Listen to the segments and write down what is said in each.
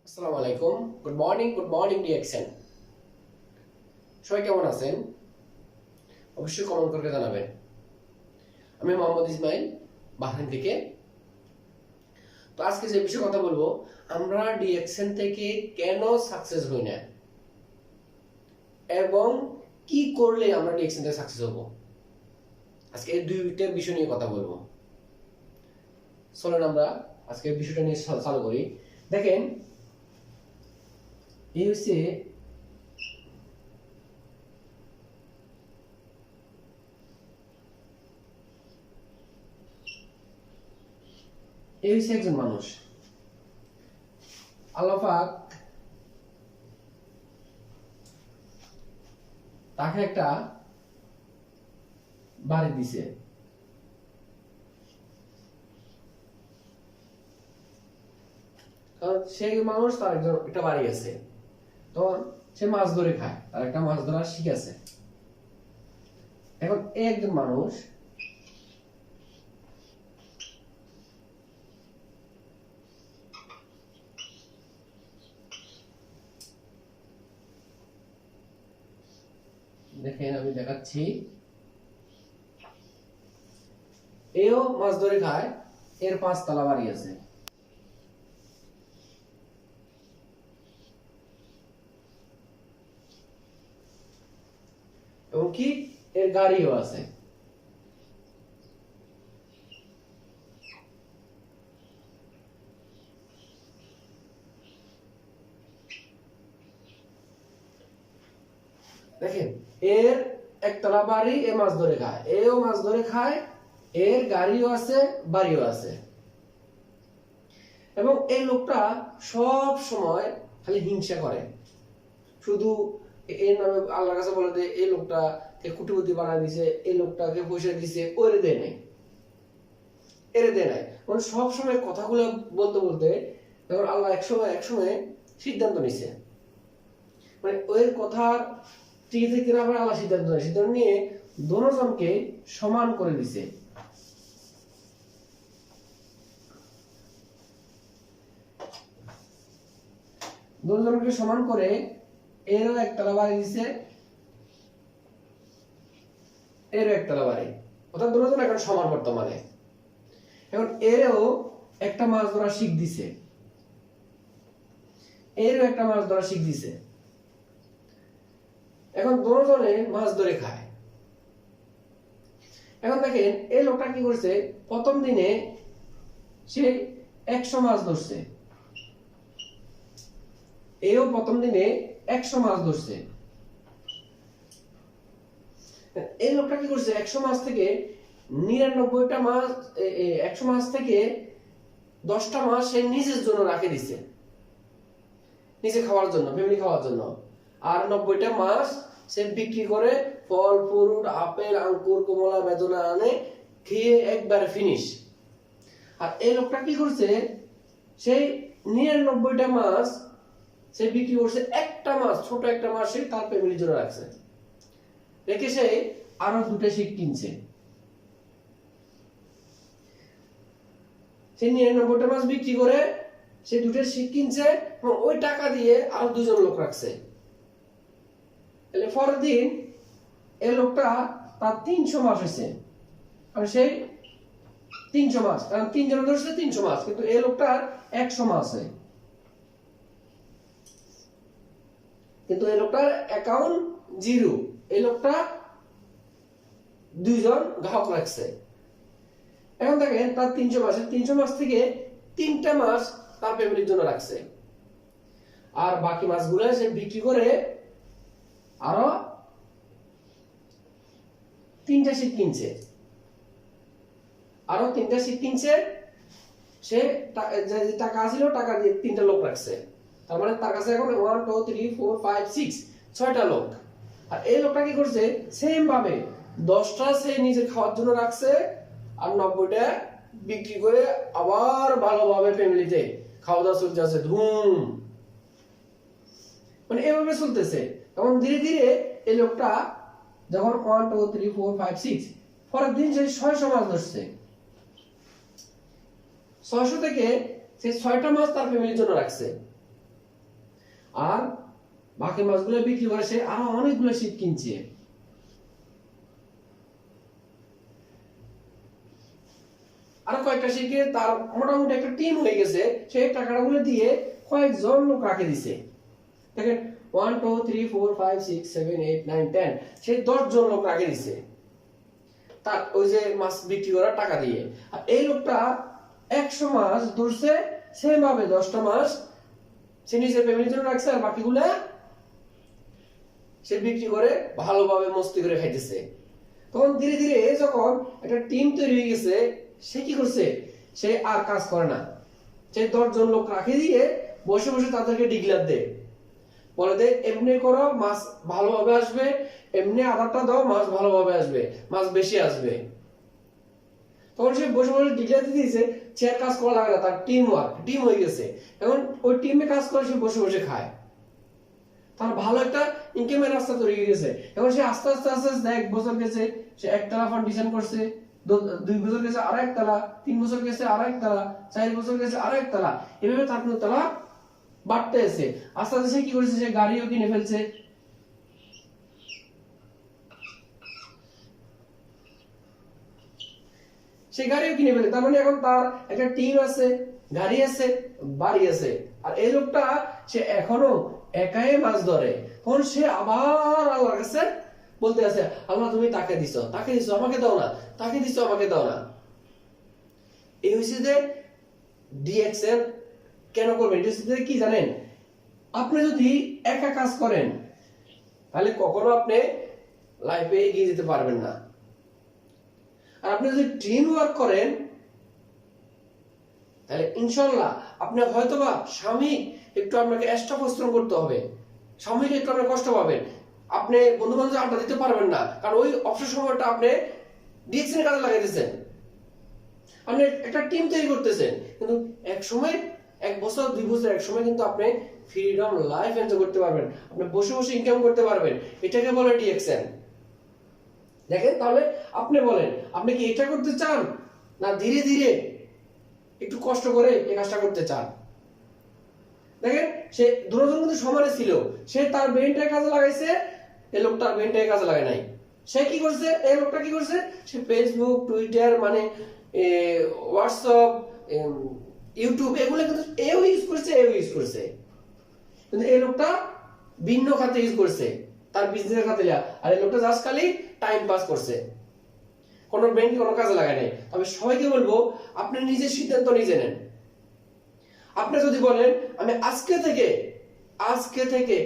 আসসালামু আলাইকুম। Good morning DXN. সবাই কেমন আছেন? অবশ্যই কমেন্ট করে জানাবেন। আমি মোহাম্মদ ইসমাইল, বাহরাইন থেকে। তো আজকে যে বিষয়ে কথা বলবো, আমরা ডিএক্সএন থেকে কেন সাকসেস হই না এবং কি করলে আমরা ডিএক্সএন থেকে সাকসেস হব, আজকে এই দুইটা বিষয় নিয়ে কথা বলবো। চলেন আমরা আজকে বিষয়টা নিয়ে চালু করি। দেখেন, এই হচ্ছে একজন মানুষ। আল্লাহ পাক তাকে একটা বাড়ি দিছে। কারণ সে মানুষ, তার একটা বাড়ি আছে, তখন সে মাছ ধরে খায়, তার একটা মাছ ধরার শিখ আছে। এখন একজন মানুষ দেখেন, আমি দেখাচ্ছি, এও মাছ ধরে খায়, এর 5 তলা বাড়ি আছে। এবং কি এর গাড়িও আছে। দেখেন, এর একতলা বাড়ি, এ মাছ ধরে খায়, এও মাছ ধরে খায়, এর গাড়িও আছে, বাড়িও আছে। এবং এই লোকটা সব সময় খালি হিংসা করে, শুধু এর নামে আল্লাহর কাছে বলে যে এই লোকটাকে কোটিপতি বানায় দিছে, এই লোকটাকে পয়সা দিছে, ওরে দেয় নাই, এরে দেয় নাই। মানে সব সময় কথাগুলো বলতে বলতে তখন আল্লাহ একসময় সিদ্ধান্ত নিছে, মানে ওই কথার ঠিক থেকে না আল্লাহ সিদ্ধান্ত নিয়ে দোনোজনকে সমান করে দিছে। দুজনকে সমান করে এরও একতলা বাড়ি দিছে, এরও একতলা বাড়ি, অর্থাৎ দুজন এখন সমান বর্তমানে। এখন এরও একটা মাছ ধরা শিখ দিছে, এরও একটা মাছ ধরা শিখ দিছে। এখন দুজনে মাছ ধরে খায়। এখন দেখেন, এই লোকটা কি করছে, প্রথম দিনে সে 100 মাছ ধরছে, এও প্রথম দিনে 100 মাছ ধরছে। এই লোকটা কি করছে, 100 মাছ থেকে 99টা মাছ, 100 মাছ থেকে 10টা মাছ সে নিজের জন্য রাখে দিছে, নিজে খাওয়ার জন্য, ফ্যামিলি খাওয়ার জন্য। আর 90টা মাছ সে বিক্রি করে ফল ফ্রুট, আপেল, আঙ্কুর, কমলা, বেদনা আনে, খেয়ে একবারে ফিনিশ। আর এই লোকটা কি করছে, সেই 99টা মাছ সে বিক্রি করছে, একটা মাছ, ছোট একটা মাছ সে তার ফ্যামিলির জন্য রাখছে, রেখে সে আরো 2টা শিক কিনছে। সে 99টা মাছ বিক্রি করে সে 2টা শিক কিনছে এবং ওই টাকা দিয়ে আরো 2জন লোক রাখছে। তাহলে পরের দিন এই লোকটা তার 300 মাছ হয়েছে, আর সেই 300 মাছ, কারণ 3 জন ধরছে 300 মাছ, কিন্তু এই লোকটার 100 মাছ হয়। কিন্তু এই লোকটার অ্যাকাউন্ট 0, এই লোকটা 2জন গ্রাহক রাখছে। এখন দেখেন, তার 300 মাছ থেকে 3টা মাছ তার ফ্যামিলির জন্য রাখছে, আর বাকি মাছগুলো সে বিক্রি করে আরো 3টা শিক কিনছে, আরো 3টা শিক কিনছে। সে যে টাকা আছিল, টাকা দিয়ে 3টা লোক রাখছে। তার মানে তার কাছে এখন 1 2 3 4 5 6 6টা লোক। আর এই লোকটা কি করছে, সেম ভাবে 10টা সে নিজে খাওয়ার জন্য রাখছে, আর 90টা বিক্রি করে আবার ভালোভাবে ফ্যামিলিতে খাওয়া দাওয়া চলতে আছে ধুম, মানে এভাবে চলতেছে। এবং ধীরে ধীরে এই লোকটা যখন 1 2 3 4 5 6 পরের দিন সে 600 মাছ ধরছে, 600 থেকে সে 6টা মাছ তার ফ্যামিলির জন্য রাখছে। আর বাকি মাছগুলো বিক্রি করে সে আরো অনেকগুলো শিপ কিনছে। আরো কয়েকটা শিখে তার মোটামুটি একটা টিম হয়ে গেছে, সেই টাকাগুলো দিয়ে কয়েকজন লোক রাখে দিছে। দেখেন 1 2 3 4 5 6 7 8 9 10 সেই 10 জন লোক রাখে দিছে তার ওই যে মাছ বিক্রি করার টাকা দিয়ে। আর এই লোকটা 100 মাছ ধরছে, সেম ভাবে 10টা মাছ সে নিজের ফ্যামিলির জন্য রাখছে, আর বাকিগুলা সে বিক্রি করে ভালোভাবে মস্তি করে খাইতেছে। তখন ধীরে ধীরে যখন একটা টিম তৈরি হয়ে গেছে, সে কি করছে, সে আর কাজ করে না, সে 10 জন লোক রাখে দিয়ে বসে বসে তাদেরকে ডিক্লেয়ার দেয়, বলে দে এমনি করো মাছ ভালোভাবে আসবে, এমনি আধারটা দাও মাছ ভালোভাবে আসবে, মাছ বেশি আসবে। তখন সে বসে বসে ডিক্লেয়ার দিয়ে দিয়েছে, সে আর কাজ করা লাগে না, তার টিম ওয়ার্ক, টিম হয়ে গেছে। এখন ওই টিমে কাজ করে সে বসে বসে খায়, তার ভালো একটা ইনকামের রাস্তা তৈরি হয়ে গেছে। এখন সে আস্তে আস্তে আস্তে আস্তে 1 বছর গেছে, সে একতলা ফাউন্ডেশন করছে, 2 বছর গেছে আর একতলা, 3 বছর গেছে আর একতলা, 4 বছর গেছে আর একতলা, এভাবে তার কিন্তু তলা বাড়তে আছে। আস্তে আস্তে সে কি করেছে, সে গাড়িও কিনে ফেলছে। সে গাড়িও কিনে ফেলে, তার মানে এখন তার একটা টিম আছে, গাড়ি আছে, বাড়ি আছে। আর এই লোকটা সে এখনো একাই মাছ ধরে। তখন সে আবার আল্লাহর কাছে বলতে আছে, আল্লাহ তুমি তাকে দিছো, তাকে দিছো আমাকে দাও না, তাকে দিছো আমাকে দাও না। এই হচ্ছে যে ডিএক্সএল কেন করবেন, এটা হচ্ছে কি জানেন, আপনি যদি একা কাজ করেন তাহলে কখনো আপনি লাইফে এগিয়ে যেতে পারবেন না। আর আপনি যদি টিম ওয়ার্ক করেন তাহলে ইনশাল্লাহ আপনি হয়তোবা সাময়িক একটু আপনাকে এক্সট্রা পরিশ্রম করতে হবে, সাময়িক একটু আপনি কষ্ট পাবেন, আপনি বন্ধু বান্ধব আড্ডা দিতে পারবেন না, কারণ ওই অবসর সময়টা আপনি ডিএক্সএন কাজে লাগাইতেছেন, আপনি একটা টিম তৈরি করতেছেন। কিন্তু এক সময় 1 বছর 2 বছর এক সময় কিন্তু আপনি ফ্রিডম লাইফ এনজয় করতে পারবেন, আপনি বসে বসে ইনকাম করতে পারবেন, এটাকে বলে ডিএক্সএন। দেখেন তাহলে আপনি বলেন, আপনি কি এটা করতে চান না ধীরে ধীরে একটু কষ্ট করে এই কাজটা করতে চান? দেখেন সে দুজন কিন্তু সমানে ছিল, সে তার ব্রেনটাকে কাজে লাগাইছে, এই লোকটার ব্রেনটাকে কাজে লাগায় নাই। সে কি করছে, এই লোকটা কি করছে, সে ফেসবুক টুইটার মানে হোয়াটসঅ্যাপ ইউটিউব এগুলো কিন্তু এও ইউজ করছে, এও ইউজ করছে, কিন্তু এই লোকটা ভিন্ন খাতে ইউজ করছে, তার বিজনেস খাতে। আর এই লোকটা জাস্ট খালি টাইম পাস করছে, কোনো ব্রেন কোনো কাজে লাগায় নাই। তবে সবাইকে বলবো, আপনি নিজের সিদ্ধান্ত নিজে নেন। আপনি যদি বলেন আমি আজকে থেকে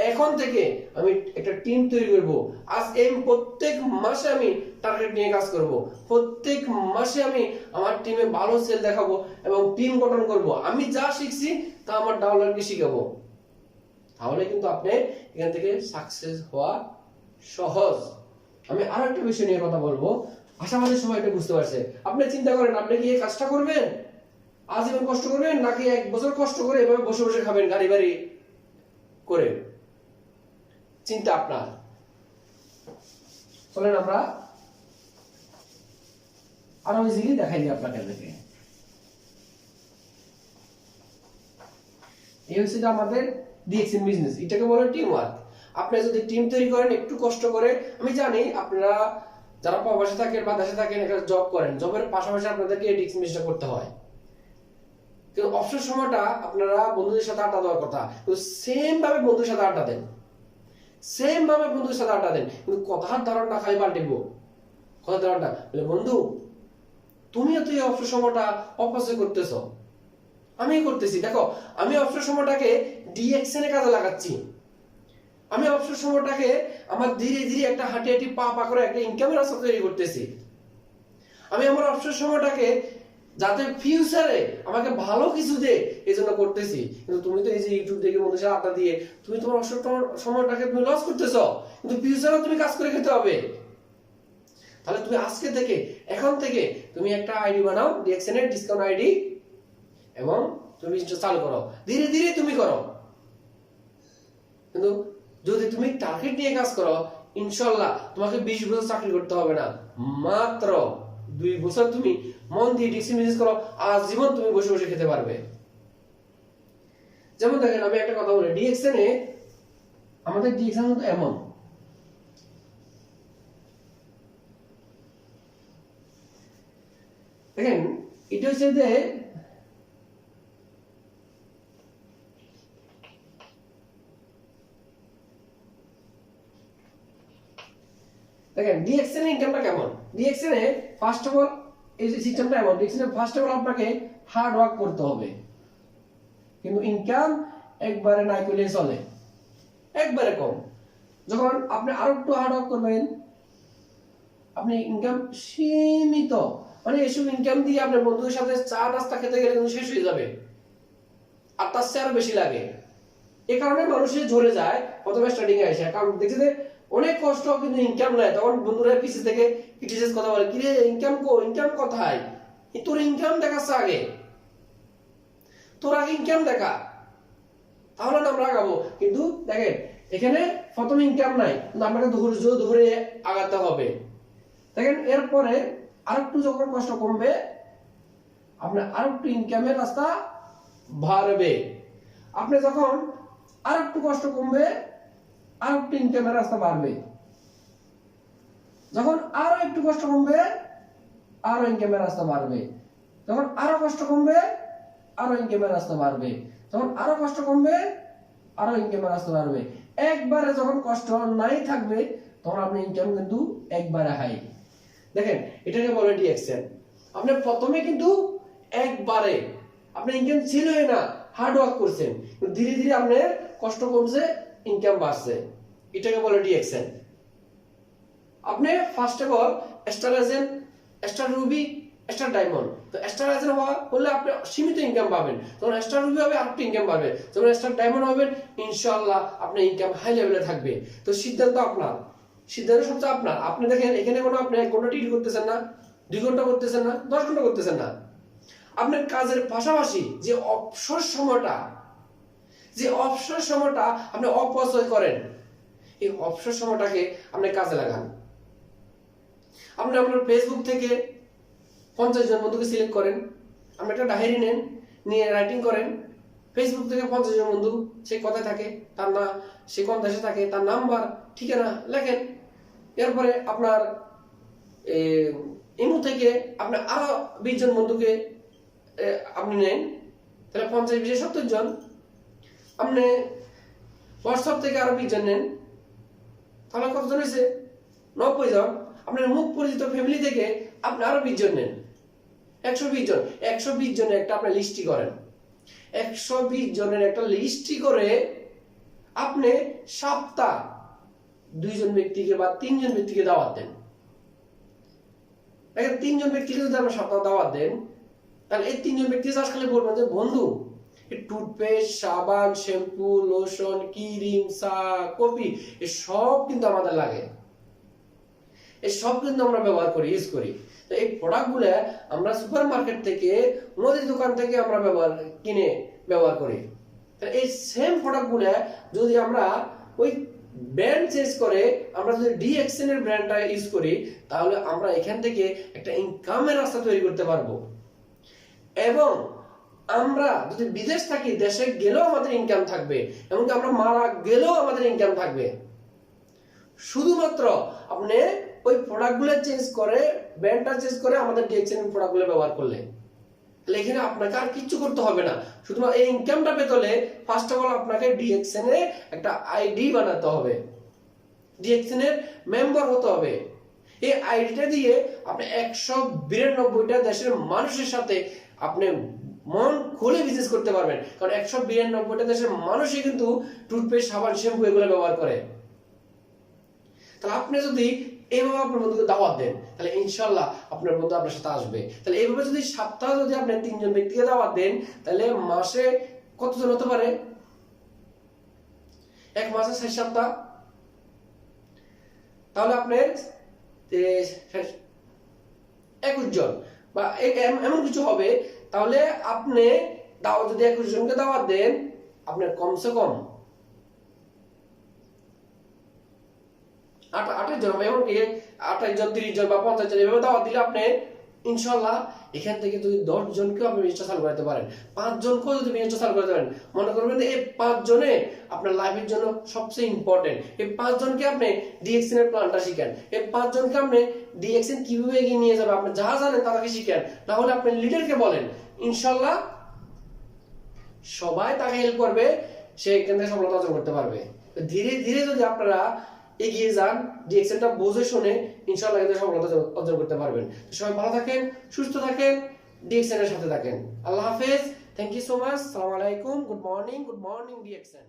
এখন থেকে আমি একটা টিম তৈরি করব, আজ এই প্রত্যেক মাসে আমি টার্গেট নিয়ে কাজ করব, প্রত্যেক মাসে আমি আমার টিমে ভালো সেল দেখাবো এবং টিম গঠন করব, আমি যা শিখছি তা আমার ডাউনলাইনকে শিখাবো, তাহলে কিন্তু আপনি এখান থেকে সাকসেস হওয়া সহজ। আমি আরো একটা বিষয় নিয়ে কথা বলবো, আশাবাদী সবাই এটা বুঝতে পারছে। আপনি চিন্তা করেন, আপনি কি এই কাজটা করবেন, আজীবন কষ্ট করবেন, নাকি 1 বছর কষ্ট করে এভাবে বসে বসে খাবেন গাড়ি বাড়ি করে? চিন্তা আপনার। চলেন আমরা আরো ইজিলি দেখাই দিই আপনাকে। এই হচ্ছে আমাদের ডিএক্সএন বিজনেস, এটাকে বলে টিম ওয়ার্ক। আপনি যদি টিম তৈরি করেন একটু কষ্ট করে, আমি জানি আপনারা যারা প্রবাসে থাকেন বা দেশে থাকেন একটা জব করেন, জবের পাশাপাশি আপনাদেরকে ডিএক্সএন বিজনেসটা করতে হয়, কিন্তু অবসর সময়টা আপনারা বন্ধুদের সাথে আড্ডা দেওয়ার কথা, কিন্তু সেম ভাবে বন্ধুদের সাথে আড্ডা দেন, সেম ভাবে বন্ধুদের সাথে আড্ডা দেন, কিন্তু কথার ধরনটা খালি পাল্টিব। কথার ধরনটা বলে, বন্ধু তুমিও তো এই অবসর সময়টা অপচয় করতেছ, আমি করতেছি, দেখো আমি অবসর সময়টাকে ডিএক্সএন এ কাজে লাগাচ্ছি, আমি অবসর সময়টাকে আমার ধীরে ধীরে একটা হাঁটি হাঁটি পা পা করে একটা ইনকামের রাস্তা তৈরি করতেছি, আমি আমার অবসর সময়টাকে যাতে ফিউচারে আমাকে ভালো কিছু দে এই জন্য করতেছি। কিন্তু তুমি তো এই যে ইউটিউব দেখে বন্ধুদের সাথে আড্ডা দিয়ে তুমি তোমার অবসর সময়টাকে তুমি লস করতেছ, কিন্তু ফিউচারে তুমি কাজ করে খেতে হবে। তাহলে তুমি আজকে থেকে এখন থেকে তুমি একটা আইডি বানাও, ডিএক্সএন এর ডিসকাউন্ট আইডি, এবং তুমি বিজনেসটা চালু করো, ধীরে ধীরে তুমি করো। কিন্তু যদি তুমি টার্গেট নিয়ে কাজ করো, ইনশাআল্লাহ তোমাকে 20 বছর চাকরি করতে হবে না, মাত্র 2 বছর তুমি মন দিয়ে ডিএক্সএন বিজনেস করো, আজীবন তুমি বসে বসে খেতে পারবে। যেমন দেখেন আমি একটা কথা বলি, ডিএক্সএন এ আমাদের ডিএক্সএন তো এমন, দেখেন এটা হচ্ছে যে দেখেন ডিএক্সএন ইনকামটা কেমন। DXN A first of all এই যে সিস্টেমটা এমন, DXN A first of all আপনাকে হার্ড ওয়ার্ক করতে হবে, কিন্তু ইনকাম একবারে নাই করলে চলে, একবারে কম। যখন আপনি আরো একটু হার্ড ওয়ার্ক করবেন, আপনি ইনকাম সীমিত, মানে এসব ইনকাম দিয়ে আপনার বন্ধুদের সাথে চা নাস্তা খেতে গেলে কিন্তু শেষ হয়ে যাবে, আর তার চেয়ে আরো বেশি লাগে। এই কারণে মানুষের ঝরে যায় প্রথমে স্টার্টিং এ আসে, কারণ দেখছে যে অনেক কষ্ট কিন্তু ইনকাম নাই, তখন বন্ধুরা পিছে থেকে ক্রিটিসাইজ কথা বলে, কিরে ইনকাম ইনকাম কোথায়, তোর ইনকাম দেখাচ্ছে আগে, তোর আগে ইনকাম দেখা, তাহলে না আমরা আগাবো। কিন্তু দেখেন এখানে প্রথম ইনকাম নাই, কিন্তু আপনাকে ধৈর্য ধরে আগাতে হবে। দেখেন এরপরে আরেকটু যখন কষ্ট কমবে, আপনার আরেকটু ইনকামের রাস্তা বাড়বে। আপনি যখন আরেকটু কষ্ট কমবে, আরেকটু ইনকামের রাস্তা বাড়বে। যখন আরো একটু কষ্ট কমবে, আরো ইনকামের রাস্তা বাড়বে। যখন আরো কষ্ট কমবে, আরো ইনকামের রাস্তা বাড়বে। যখন আরো কষ্ট কমবে, আরো ইনকামের রাস্তা বাড়বে। একবারে যখন কষ্ট নাই থাকবে, তখন আপনি ইনকাম কিন্তু একবারে হাই। দেখেন এটাকে বলে ডিএক্সএন। আপনি প্রথমে কিন্তু একবারে আপনার ইনকাম ছিলই না, হার্ড ওয়ার্ক করছেন, ধীরে ধীরে আপনার কষ্ট কমছে, ইনকাম বাড়ছে, এটাকে বলে ডিএক্সএন। আপনি first of all star agent, star Ruby, star diamond. তো স্টার এজেন্ট হওয়া হলে আপনি সীমিত ইনকাম পাবেন, যখন স্টার রুবি হবে আরেকটু ইনকাম পাবে, যখন স্টার ডায়মন্ড হবেন ইনশাআল্লাহ আপনার ইনকাম হাই লেভেলে থাকবে। তো সিদ্ধান্ত আপনার, সিদ্ধান্ত সবচেয়ে আপনার। আপনি দেখেন এখানে কোনো আপনি 1 ঘন্টা ডিউটি করতেছেন না, 2 ঘন্টা করতেছেন না, 10 ঘন্টা করতেছেন না, আপনার কাজের পাশাপাশি যে অবসর সময়টা, যে অবসর সময়টা আপনি অপচয় করেন, এই অবসর সময়টাকে আপনি কাজে লাগান। আপনি আপনার ফেসবুক থেকে 50 জন বন্ধুকে সিলেক্ট করেন, আপনি একটা ডায়েরি নেন, নিয়ে রাইটিং করেন, ফেসবুক থেকে 50 জন বন্ধু সে কোথায় থাকে, তার নাম, সে কোন দেশে থাকে, তার নাম্বার ঠিকানা লেখেন। এরপরে আপনার ইমো থেকে আপনি আরো 20 জন বন্ধুকে আপনি নেন, তাহলে 50 20 70 জন। আপনি হোয়াটসঅ্যাপ থেকে আরো 20 জন নেন, তাহলে কতজন হয়েছে? 90 জন। আপনার মুখ পরিচিত ফ্যামিলি থেকে আপনি আরো 20 জন নেন, 120 জন। 120 জনের একটা আপনি লিস্টি করেন, 120 জনের একটা লিস্টি করে আপনি সপ্তাহ 2 জন ব্যক্তিকে বা 3 জন ব্যক্তিকে দাওয়াত দেন। দেখেন 3 জন ব্যক্তিকে যদি আপনি সপ্তাহ দাওয়াত দেন, তাহলে এই 3 জন ব্যক্তি খালি বলবেন যে বন্ধু এই টুথপেস্ট, সাবান, শ্যাম্পু, লোশন, ক্রিম, চা, কফি এই সব কিন্তু আমাদের লাগে, এই সব কিন্তু আমরা ব্যবহার করি, ইউজ করি। তো এই প্রোডাক্টগুলো আমরা সুপার মার্কেট থেকে, মুদির দোকান থেকে আমরা কিনে ব্যবহার করি। তাহলে এই সেম প্রোডাক্টগুলো যদি আমরা ওই ব্র্যান্ড চেঞ্জ করে আমরা যদি ডিএক্সএন এর ব্র্যান্ডটা ইউজ করি, তাহলে আমরা এখান থেকে একটা ইনকামের রাস্তা তৈরি করতে পারবো। এবং আমরা যদি বিদেশ থাকি, দেশে গেলেও আমাদের ইনকাম থাকবে, এমনকি আমরা মারা গেলেও আমাদের ইনকাম থাকবে। শুধুমাত্র আপনি ওই প্রোডাক্টগুলো চেঞ্জ করে, ব্র্যান্ডটা চেঞ্জ করে আমাদের ডিএক্সএন প্রোডাক্টগুলো ব্যবহার করলে, তাহলে এখানে আপনাকে আর কিছু করতে হবে না। শুধুমাত্র এই ইনকামটা পেতে হলে ফার্স্ট অফ অল আপনাকে ডিএক্সএন এ একটা আইডি বানাতে হবে, ডিএক্সএন এর মেম্বার হতে হবে। এই আইডিটা দিয়ে আপনি 192টা দেশের মানুষের সাথে আপনি মন খুলে বিজনেস করতে পারবেন, কারণ 192টা দেশের মানুষই কিন্তু টুথপেস্ট, সাবান, শ্যাম্পু এগুলো ব্যবহার করে। তাহলে আপনি যদি এইভাবে আপনার বন্ধুকে দাওয়াত দেন, তাহলে ইনশাআল্লাহ আপনার বন্ধু আপনার সাথে আসবে। তাহলে এইভাবে যদি সপ্তাহে যদি আপনি 3 জন ব্যক্তিকে দাওয়াত দেন, তাহলে মাসে কতজন হতে পারে? এক মাসে 6 সপ্তাহ, তাহলে আপনার 21 জন বা এমন কিছু হবে। তাহলে আপনি যদি 21 জনকে দাওয়াত দেন, আপনার কমসে কম 28 জন হবে, এমনকি 28 জন, 30 জন বা 50 জন এভাবে দাওয়াত দিলে আপনি ইনশাল্লাহ এখান থেকে যদি 10 জনকেও আপনি বিজনেসটা চালু করতে পারেন, 5 জনকেও যদি বিজনেসটা চালু করতে পারেন, মনে করবেন এই 5 জনে আপনার লাইফের জন্য সবচেয়ে ইম্পর্টেন্ট। এই 5 জনকে আপনি ডিএক্সএন এর প্ল্যানটা শিখেন, এই 5 জনকে আপনি ডিএক্সএন কিভাবে এগিয়ে নিয়ে যাবে আপনি যা জানেন তাকে শিখেন, না হলে আপনি লিডারকে বলেন, ইনশাল্লাহ সবাই তাকে হেল্প করবে, সে এখান থেকে সফলতা অর্জন করতে পারবে। ধীরে ধীরে যদি আপনারা এগিয়ে যান, ডিএক্সএনটা বুঝে শুনে, ইনশাআল্লাহ এখান থেকে সফলতা অর্জন করতে পারবেন। সবাই ভালো থাকেন, সুস্থ থাকেন, ডিএক্সএন এর সাথে থাকেন। আল্লাহ হাফেজ, থ্যাংক ইউ সো মাচ, আসসালামু আলাইকুম, গুড মর্নিং ডিএক্সএন।